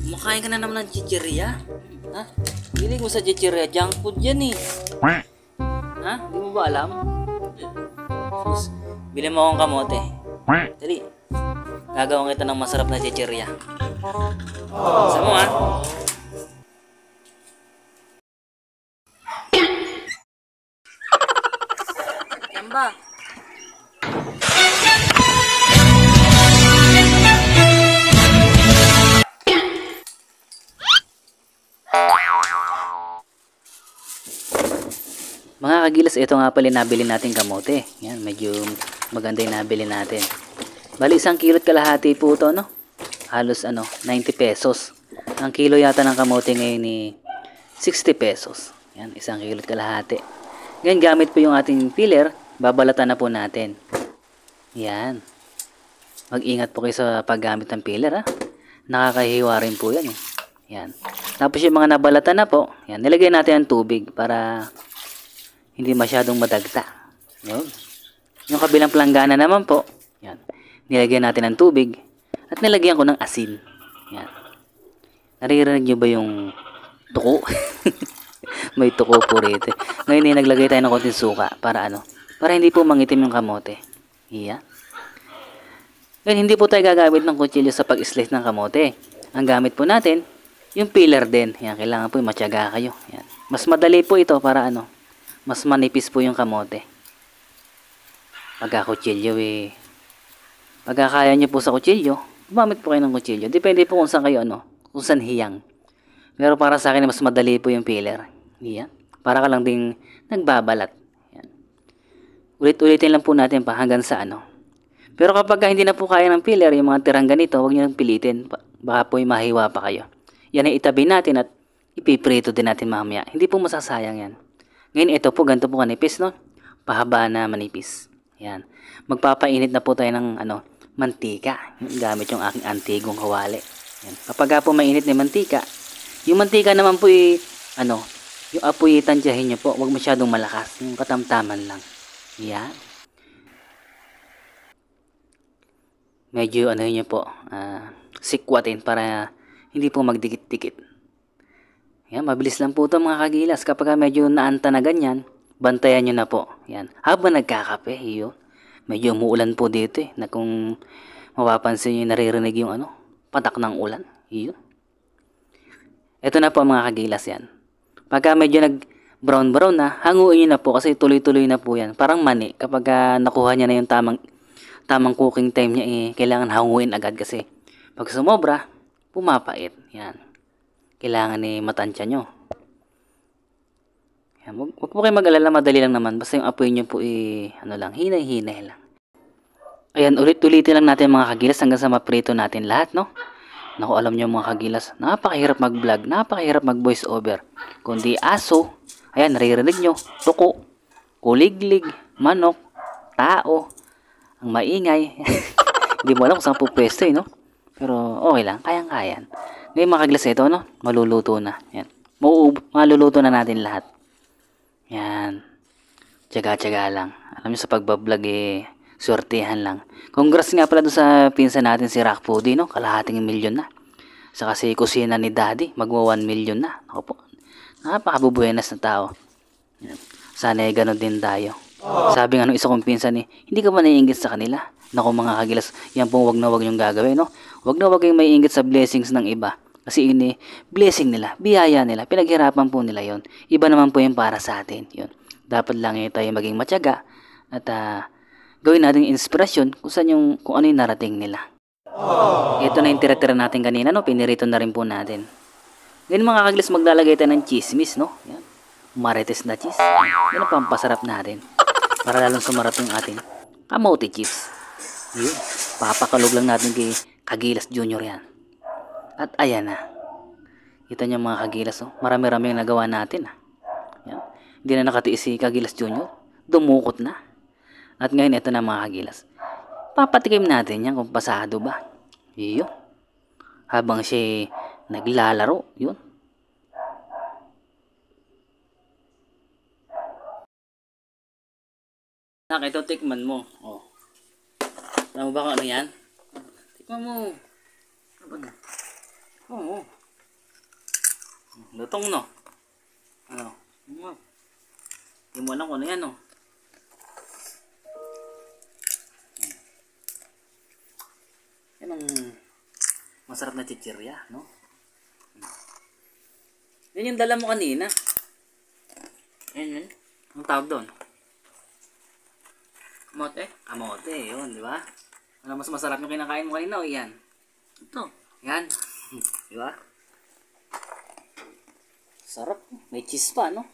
Kumakain ka na naman ng chichirya? Ha? Hilig mo sa chichirya, junk food yan eh. Ha? Di mo ba alam? Sus, bili mo akong kamote. Dali. Gagawin kita ng masarap na chichirya. Sa mo ha? Yan ba? Mga kagilas, ito nga pala nabili natin kamote. Yan, medyo maganda yung nabili natin. Bali, 1 kilo at kalahati po ito, no? Halos, 90 pesos. Ang kilo yata ng kamote ngayon ni 60 pesos. Yan, 1 kilo at kalahati. Ngayon, gamit po yung ating peeler. Babalatan na po natin. Yan. Mag-ingat po kayo sa paggamit ng peeler, ha? Nakakahiwa rin po yan, eh. Yan. Tapos yung mga nabalatan na po, yan, nilagay natin ang tubig para hindi masyadong madagta. Yun. Yung kabilang planggana naman po, yan, nilagyan natin ng tubig at nilagyan ko ng asin. Yan. Naririnig nyo ba yung tuko? May tuko po rito. Ngayon naglagay tayo ng konting suka para para hindi po mangitim yung kamote. Yan. Ngayon hindi po tayo gagamit ng kutsilyo sa pag-slice ng kamote. Ang gamit po natin, yung peeler din. Yan, kailangan po matyaga kayo. Yan. Mas madali po ito para mas manipis po yung kamote. Pagka kutsilyo pagka kaya nyo po sa kutsilyo, gumamit po kayo ng kutsilyo. Depende po kung saan kayo kung saan hiyang. Pero para sa akin mas madali po yung peeler. Yan. Para ka lang ding nagbabalat. Yan. Ulit-ulitin lang po natin pa hanggang sa Pero kapag hindi na po kaya ng peeler, yung mga tirang ganito, huwag nyo nang pilitin. Baka po mahiwa pa kayo. Yan ay itabi natin at ipiprito din natin mamaya. Hindi po masasayang yan. Ngayon, ito po, ganito po kanipis, no? Pahaba na manipis. Yan. Magpapainit na po tayo ng, mantika. Gamit yung aking antigong kawali. Yan. Kapag po mainit na yung mantika naman po yung apoy tansyahin nyo po, huwag masyadong malakas. Yung katamtaman lang. Yan. Medyo, nyo po, sikwatin para hindi po magdikit-dikit. Yan, mabilis lang po ito mga kagilas. Kapag medyo naanta na ganyan, bantayan nyo na po. Yan. Habang nagkakape, medyo umuulan po dito na kung mapapansin nyo naririnig yung patak ng ulan. Ito na po mga kagilas yan. Pagka medyo nag-brown na, hanguin nyo na po kasi tuloy-tuloy na po yan. Parang mani. Kapag nakuha nyo na yung tamang cooking time niya, kailangan hanguin agad kasi pag sumobra, pumapait. Yan. Kailangan matansya nyo. Yan, huwag po kayo mag-alala, madali lang naman. Basta yung apoy nyo po hinay-hinay lang. Ayan, ulit-ulitin lang natin mga kagilas hanggang sa maprito natin lahat, no? Naku, alam nyo mga kagilas, napakahirap mag-vlog, napakahirap mag-voice over. Kundi aso, ayan, naririnig nyo, tuko, kuliglig, manok, tao, ang maingay. Hindi mo alam kung saan po pwesto, no? Pero okay lang, kayang-kayan. Ngayon mga kagilas, ito, maluluto na. Yan. Maluluto na natin lahat. Yan. Tiyaga-tiyaga lang. Alam nyo sa pagbablog, swertihan lang. Congrats nga pala doon sa pinsan natin si Rock Foodie, no? Kalahating milyon na. Saka si kusina ni Daddy, magwa 1 million na. Ako po. Napakabubuenas na tao. Yan. Sana ganun din tayo. Sabi nga nung isa kong pinsan hindi ka ba naiinggit sa kanila? Naku mga kagilas, yan po wag na wag yung gagawin, no? Wag na wag kayong maiinggit sa blessings ng iba. Kasi blessing nila, biyaya nila, pinaghirapan po nila yon. Iba naman po yung para sa atin. Yun. Dapat lang tayo maging matyaga at gawin natin inspirasyon kung ano yung narating nila. Ito na yung tira-tira natin kanina, no? Pinirito na rin po natin. Ngayon mga kagilas, maglalagay tayo ng chismis, no? Yan. Marites na cheese. Yan ang pampasarap natin. Para lalong sumarap yung ating kamote chips. Yun. Papakalog lang natin kay Kagilas Junior yan. At ayan na. Kita niyo mga kagilas, marami-rami yung nagawa natin. Yan. Hindi na nakatiis si Kagilas Junior. Dumukot na. At ngayon ito na mga kagilas. Papatikim natin yan kung pasado ba. Yun. Habang siya naglalaro. Yun. Ito tikman mo. Alam mo ba kung ano yan? Tikman mo. Oo. Lutong, no? Ano? Hindi mo alam kung ano yan, no? Yan ang masarap na chichirya, no? Yan yung dala mo kanina. Yan. Ang tawag doon? Kamote? Kamote, yun, di ba? Ano mas masarap yung kinakain mo kanina o yan? Ito. Yan. Di ba? Sarap. May cheese pa, no?